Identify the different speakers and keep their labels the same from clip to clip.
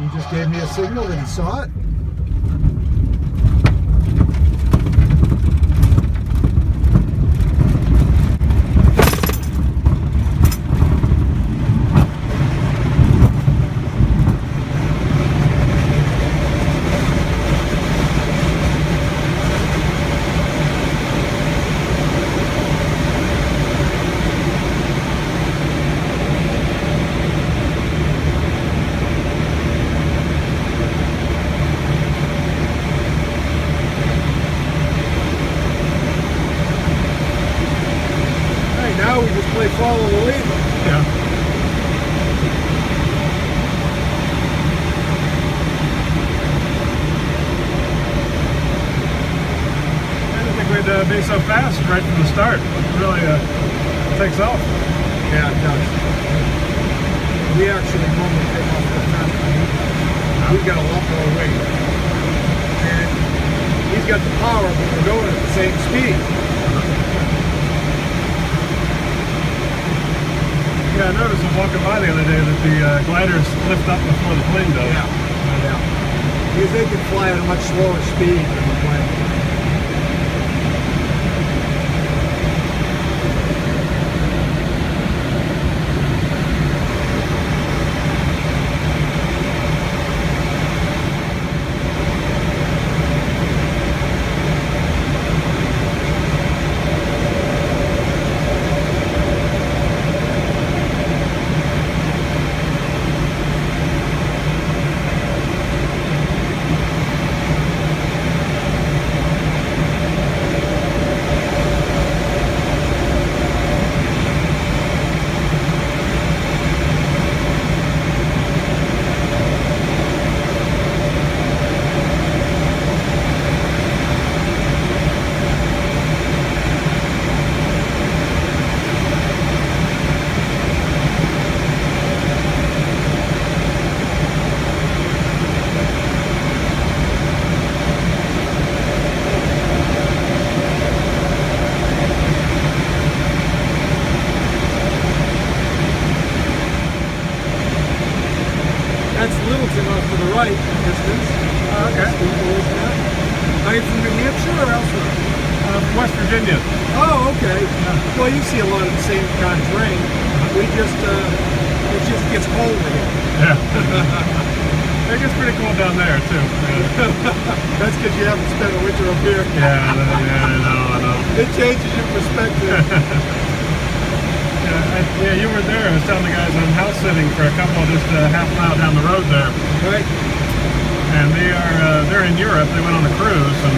Speaker 1: He just gave me a signal that he saw it. Now we just play follow the leader.
Speaker 2: Yeah. I didn't think we'd be so fast right from the start. It really takes off.
Speaker 1: Yeah, it does. We actually normally take off the fast. We've got a lot more weight. And he's got the power, but we're going at the same speed.
Speaker 2: Yeah, I noticed when walking by the other day that the gliders lift up before the plane does.
Speaker 1: Yeah. Because they can fly at a much slower speed than the plane. That's Littleton off to the right distance.
Speaker 2: Okay.
Speaker 1: Are you from New Hampshire or elsewhere?
Speaker 2: West Virginia.
Speaker 1: Oh, okay. Well, you see a lot of the same kind of terrain. We just, it just gets colder here.
Speaker 2: Yeah. It gets pretty cool down there, too.
Speaker 1: That's because you haven't spent a winter up here.
Speaker 2: Yeah, I know.
Speaker 1: It changes your perspective.
Speaker 2: Yeah, you were there. I was telling the guys I'm house sitting for a couple just half a mile down the road there.
Speaker 1: Right.
Speaker 2: And they're in Europe. They went on a cruise, and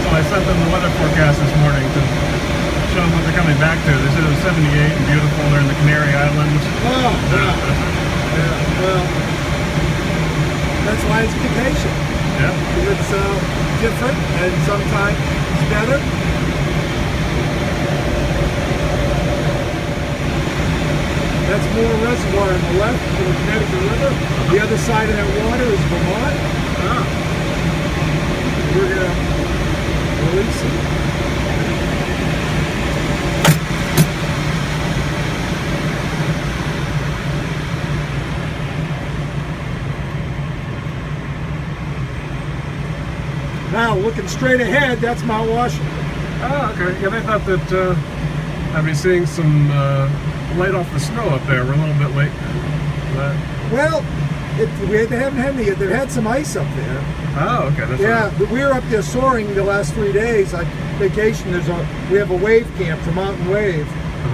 Speaker 2: so I sent them the weather forecast this morning to show them what they're coming back to. They said it was 78 and beautiful. They're in the Canary Islands.
Speaker 1: Oh, yeah. Well, that's why it's vacation.
Speaker 2: Yeah.
Speaker 1: It's different, and sometimes it's better. That's more reservoir on the left for the Connecticut River. The other side of that water is Vermont. We're going to release it. Now, looking straight ahead, that's Mount Washington.
Speaker 2: Oh, okay. Yeah, they thought that I'd be seeing some light off the snow up there. We're a little bit late.
Speaker 1: Well, they haven't had any. They've had some ice up there.
Speaker 2: Oh, okay. That's
Speaker 1: yeah,
Speaker 2: right.
Speaker 1: but we were up there soaring the last 3 days. Like vacation, we have a wave camp for Mountain Wave.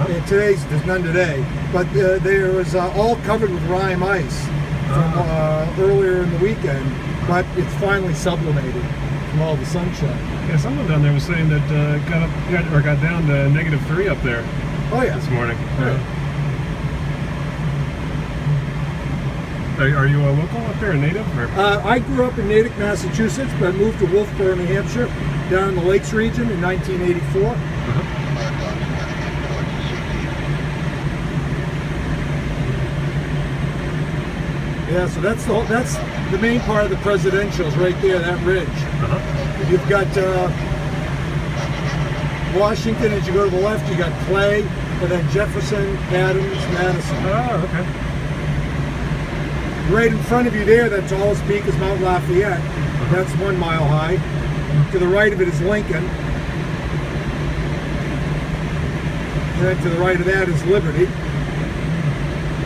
Speaker 1: And there's none today, but there was all covered with rime ice from earlier in the weekend. But it's finally sublimated from all the sunshine.
Speaker 2: Yeah, someone down there was saying that got down to -3 up there.
Speaker 1: Oh yeah,
Speaker 2: this morning.
Speaker 1: Right.
Speaker 2: Are you a local up there, a native? Or?
Speaker 1: I grew up in Natick, Massachusetts, but moved to Wolfboro, New Hampshire, down in the Lakes region in 1984. Yeah, so that's the main part of the presidentials right there, that ridge. You've got Washington. As you go to the left, you got Clay, and then Jefferson, Adams, Madison.
Speaker 2: Oh, okay.
Speaker 1: Right in front of you there, that tallest peak is Mount Lafayette. That's 1 mile high. To the right of it is Lincoln. And then to the right of that is Liberty.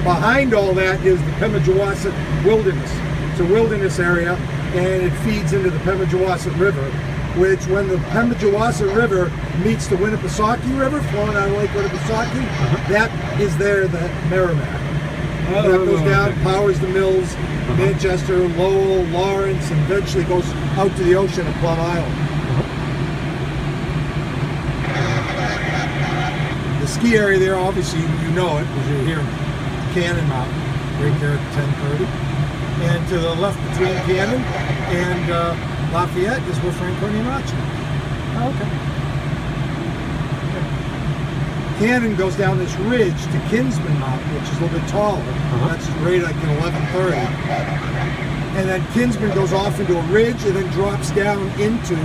Speaker 1: Behind all that is the Pemigewasset Wilderness. It's a wilderness area, and it feeds into the Pemigewasset River, which when the Pemigewasset River meets the Winnipesaukee River, flowing out of Lake Winnipesaukee, that is there, the Merrimack. That goes down, powers the mills, Manchester, Lowell, Lawrence, and eventually goes out to the ocean at Plum Island. The ski area there, obviously, you know it because you're here in Cannon Mountain, right there at 10:30. And to the left between Cannon and Lafayette is where Franconia Notch is.
Speaker 2: Okay.
Speaker 1: Cannon goes down this ridge to Kinsman Mountain, which is a little bit taller. That's right like at 11:30. And then Kinsman goes off into a ridge and then drops down into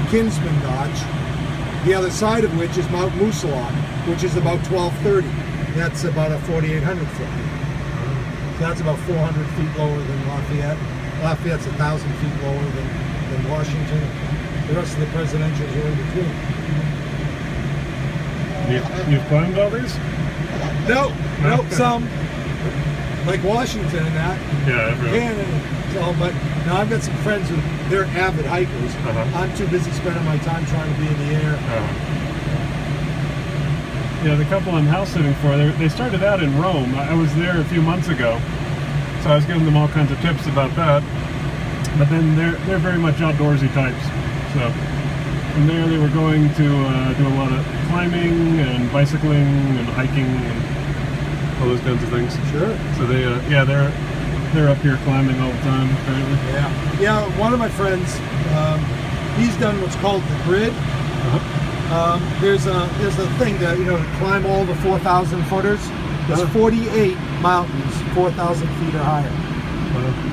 Speaker 1: Kinsman Notch, the other side of which is Mount Moosilauke, which is about 1230. That's about a 4,800 foot. So that's about 400 feet lower than Lafayette. Lafayette's 1,000 feet lower than Washington. The rest of the presidentials are in between.
Speaker 2: You've climbed all these?
Speaker 1: Nope, some. Like Washington and that.
Speaker 2: Yeah, everyone.
Speaker 1: Canada. So, but now I've got some friends who, they're avid hikers. I'm too busy spending my time trying to be in the air.
Speaker 2: Yeah, the couple I'm house sitting for, they started out in Rome. I was there a few months ago, so I was giving them all kinds of tips about that. But then they're very much outdoorsy types. So from there they were going to do a lot of climbing and bicycling and hiking and all those kinds of things.
Speaker 1: Sure.
Speaker 2: So they're up here climbing all the time apparently.
Speaker 1: Yeah. One of my friends, he's done what's called the grid. There's a thing that to climb all the 4,000 footers. There's 48 mountains 4,000 feet or higher.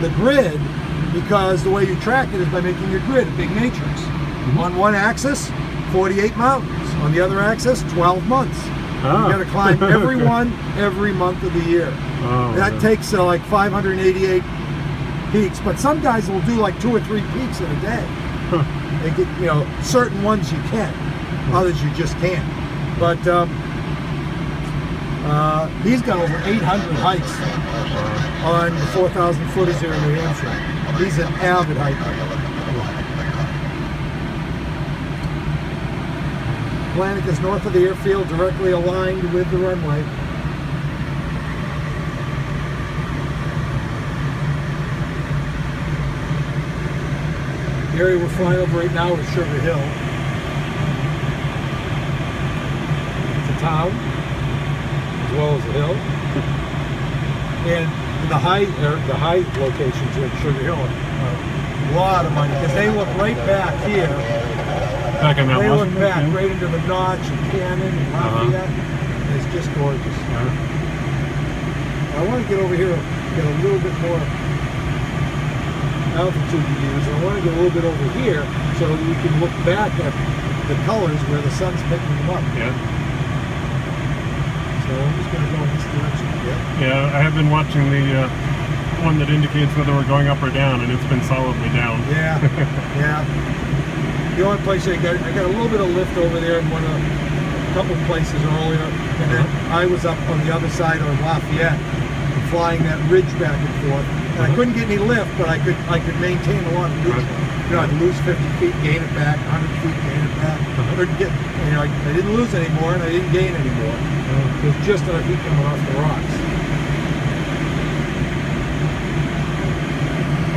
Speaker 1: The grid, because the way you track it is by making your grid a big matrix. On one axis, 48 mountains. On the other axis, 12 months. You got to climb every one every month of the year. That takes like 588 peaks, but some guys will do like 2 or 3 peaks in a day. They get certain ones you can. Others you just can't. But he's got over 800 hikes on the 4,000 footers here in New Hampshire. He's an avid hiker. Atlantic is north of the airfield, directly aligned with the runway. The area we're flying over right now is Sugar Hill. Town as well as the hill, and the high locations here at Sugar Hill are a lot of money because they look right back here.
Speaker 2: Back in Mount
Speaker 1: They look
Speaker 2: Washington,
Speaker 1: back right into the Notch and Cannon and Lafayette. It's just gorgeous. I want to get over here, get a little bit more altitude views. I want to get a little bit over here so that we can look back at the colors where the sun's picking them up. So I'm just going to go in this direction.
Speaker 2: Yeah, I have been watching the one that indicates whether we're going up or down, and it's been solidly down.
Speaker 1: Yeah. The only place I got a little bit of lift over there in a couple places earlier, and then I was up on the other side of Lafayette, flying that ridge back and forth, and I couldn't get any lift, but I could maintain a lot of neutral. I'd lose 50 feet, gain it back, 100 feet, gain it back. I didn't lose anymore, and I didn't gain anymore. It was just enough heat coming off the rocks.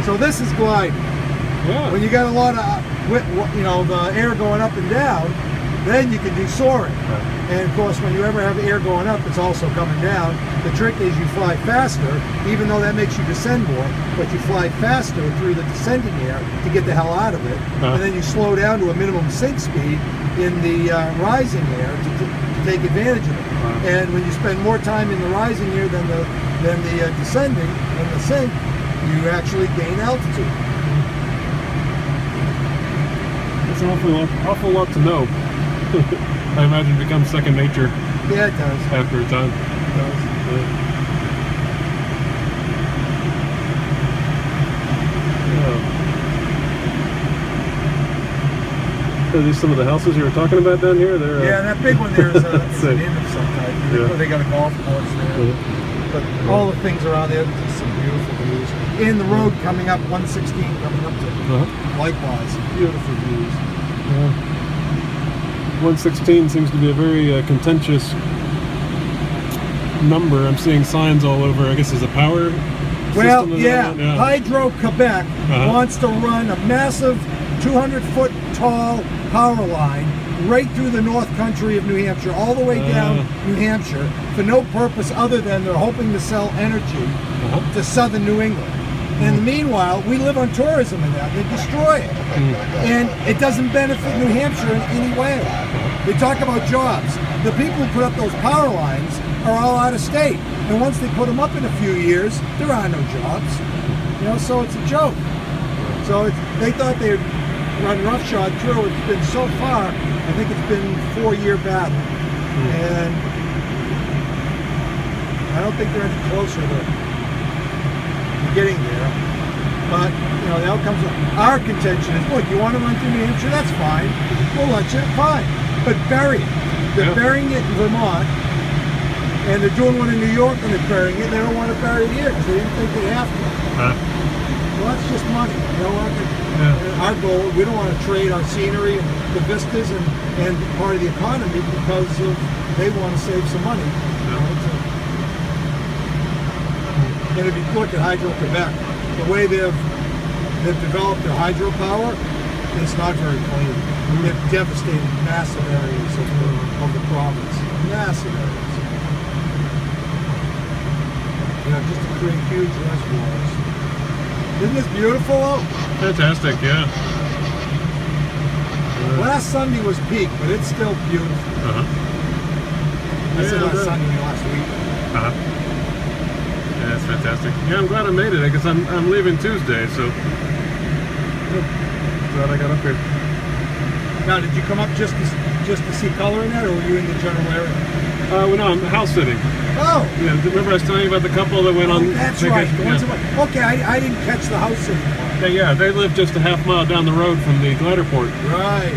Speaker 1: So this is gliding. When you got a lot of, the air going up and down, then you can do soaring. And of course, when you ever have air going up, it's also coming down. The trick is you fly faster, even though that makes you descend more, but you fly faster through the descending air to get the hell out of it. And then you slow down to a minimum sink speed in the rising air to take advantage of it. And when you spend more time in the rising air than the descending, than the sink, you actually gain altitude.
Speaker 2: It's an awful lot to know. I imagine it becomes second nature.
Speaker 1: Yeah, it does.
Speaker 2: After a time.
Speaker 1: It does.
Speaker 2: Are these some of the houses you were talking about down here? They're,
Speaker 1: Yeah, and that big one there is a inn of some type.
Speaker 2: Yeah.
Speaker 1: They got a golf course there. But all the things around there, just some beautiful views. And the road coming up, 116 coming up to likewise, beautiful views.
Speaker 2: 116 seems to be a very contentious number. I'm seeing signs all over. I guess there's a power
Speaker 1: Well,
Speaker 2: system
Speaker 1: yeah,
Speaker 2: in that?
Speaker 1: Hydro-Quebec wants to run a massive 200-foot tall power line right through the North Country of New Hampshire, all the way down New Hampshire, for no purpose other than they're hoping to sell energy to southern New England. And meanwhile, we live on tourism in that. They destroy it. And it doesn't benefit New Hampshire in any way. They talk about jobs. The people who put up those power lines are all out of state. And once they put them up in a few years, there are no jobs. You know, so it's a joke. So they thought they'd run roughshod through. It's been so far, I think it's been a 4-year battle. And I don't think they're any closer to getting there. But, you know, the outcomes of our contention is, look, you want to run through New Hampshire, that's fine. We'll let you, fine. But bury it. They're burying it in Vermont, and they're doing one in New York, and they're burying it. They don't want to bury it here because they didn't think they have to. Well, that's just money. You know, our goal, we don't want to trade our scenery and the vistas and part of the economy because they want to save some money. You know, and if you look at Hydro-Quebec, the way they've developed their hydropower, it's not very clean. They've devastated massive areas of the province. Massive areas. You know, just to create huge reservoirs. Isn't this beautiful?
Speaker 2: Fantastic, yeah.
Speaker 1: Last Sunday was peak, but it's still beautiful. I said last Sunday, last week.
Speaker 2: Yeah, it's fantastic. Yeah, I'm glad I made it because I'm leaving Tuesday, so glad I got up here.
Speaker 1: Now, did you come up just to see color in that, or were you in the general area?
Speaker 2: Well, no, I'm house sitting.
Speaker 1: Oh!
Speaker 2: Yeah, remember I was telling you about the couple that went on
Speaker 1: That's
Speaker 2: vacation?
Speaker 1: right. Okay, I didn't catch the house sitting part.
Speaker 2: Yeah, they live just a half mile down the road from the glider port.
Speaker 1: Right.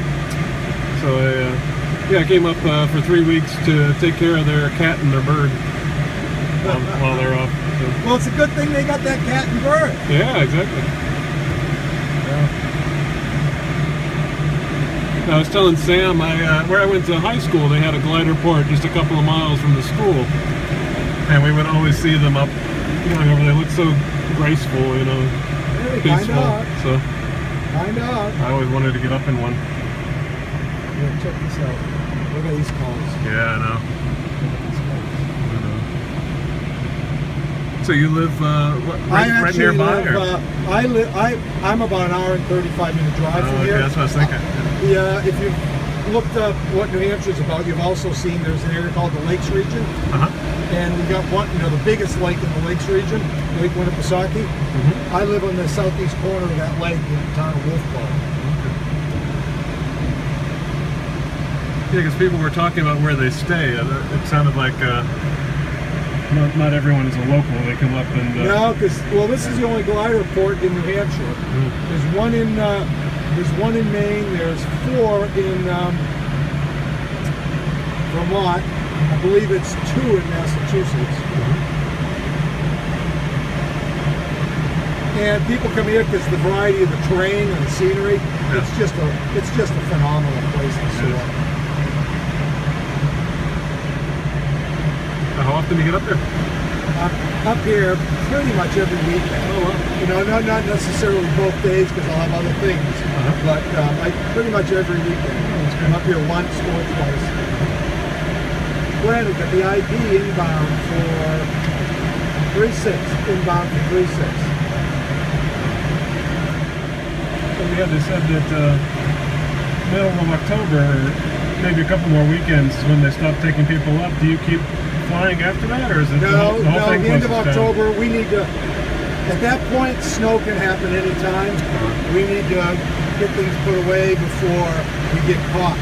Speaker 2: So I came up for 3 weeks to take care of their cat and their bird while they're off. So.
Speaker 1: Well, it's a good thing they got that cat and bird.
Speaker 2: Yeah, exactly. I was telling Sam, where I went to high school, they had a glider port just a couple of miles from the school, and we would always see them up going over there. They look so graceful, you know, peaceful. So I always wanted to get up in one.
Speaker 1: Yeah, check this out. Look at these colors.
Speaker 2: Yeah, I know. So you live right nearby?
Speaker 1: I'm about an hour and 35-minute drive from here.
Speaker 2: That's what I was thinking.
Speaker 1: If you've looked up what New Hampshire's about, you've also seen there's an area called the Lakes region. And we got one, you know, the biggest lake in the Lakes region, Lake Winnipesaukee. I live on the southeast corner of that lake in the town of Wolfball.
Speaker 2: Yeah, because people were talking about where they stay. It sounded like not everyone is a local. They come up and...
Speaker 1: No, because, well, this is the only glider port in New Hampshire. There's one in Maine. There's 4 in Vermont. I believe it's 2 in Massachusetts. And people come here because the variety of the terrain and the scenery. It's just a phenomenal place to soar.
Speaker 2: How often do you get up there?
Speaker 1: Up here pretty much every weekend. You know, not necessarily both days because I'll have other things, but pretty much every weekend. I'm up here once or twice. Granted, got the ID inbound for 3-6. Inbound for 3-6.
Speaker 2: So yeah, they said that middle of October, maybe a couple more weekends when they stop taking people up. Do you keep flying after that, or is it
Speaker 1: no,
Speaker 2: the whole thing
Speaker 1: the end of
Speaker 2: closes
Speaker 1: October,
Speaker 2: down?
Speaker 1: we need to, at that point, snow can happen anytime. We need to get things put away before we get caught.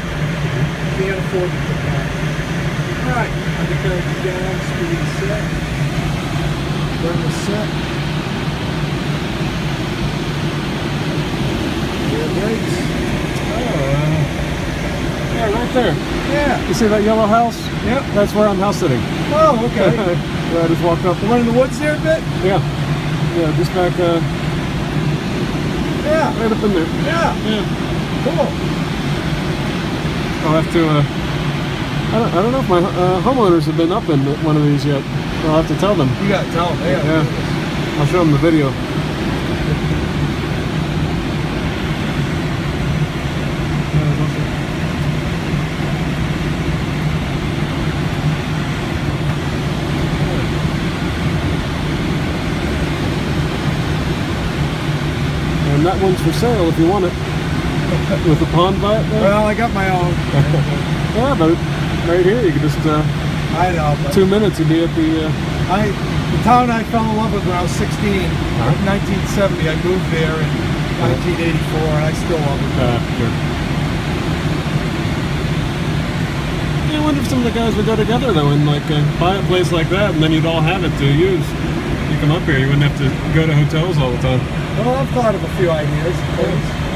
Speaker 1: Can't afford to get caught. All right, undercarriage down, speed set. Burn the set. Yeah, brakes.
Speaker 2: Oh,
Speaker 3: there.
Speaker 1: Yeah.
Speaker 3: You see that yellow house?
Speaker 1: Yep.
Speaker 3: That's where I'm house sitting.
Speaker 1: Oh, okay.
Speaker 3: Yeah, I just walked up.
Speaker 1: The one in the woods there a bit?
Speaker 3: Yeah. Yeah, just back,
Speaker 1: Yeah.
Speaker 3: right up in there.
Speaker 1: Yeah.
Speaker 3: Yeah.
Speaker 1: Cool.
Speaker 3: I'll have to, I don't know if my homeowners have been up in one of these yet. I'll have to tell them.
Speaker 1: You gotta tell them. They gotta
Speaker 3: Yeah.
Speaker 1: do this.
Speaker 3: I'll show them the video. And that one's for sale if you want it. With the pond by it there.
Speaker 1: Well, I got my own.
Speaker 3: Yeah, but right here you could just,
Speaker 1: I know. But
Speaker 3: 2 minutes you'd be at the,
Speaker 1: the town I fell in love with when I was 16, 1970. I moved there in 1984, and I still love it.
Speaker 3: sure. Yeah, I wonder if some of the guys would go together though and like buy a place like that, and then you'd all have it to use. You come up here, you wouldn't have to go to hotels all the time.
Speaker 1: Well, I've thought of a few ideas.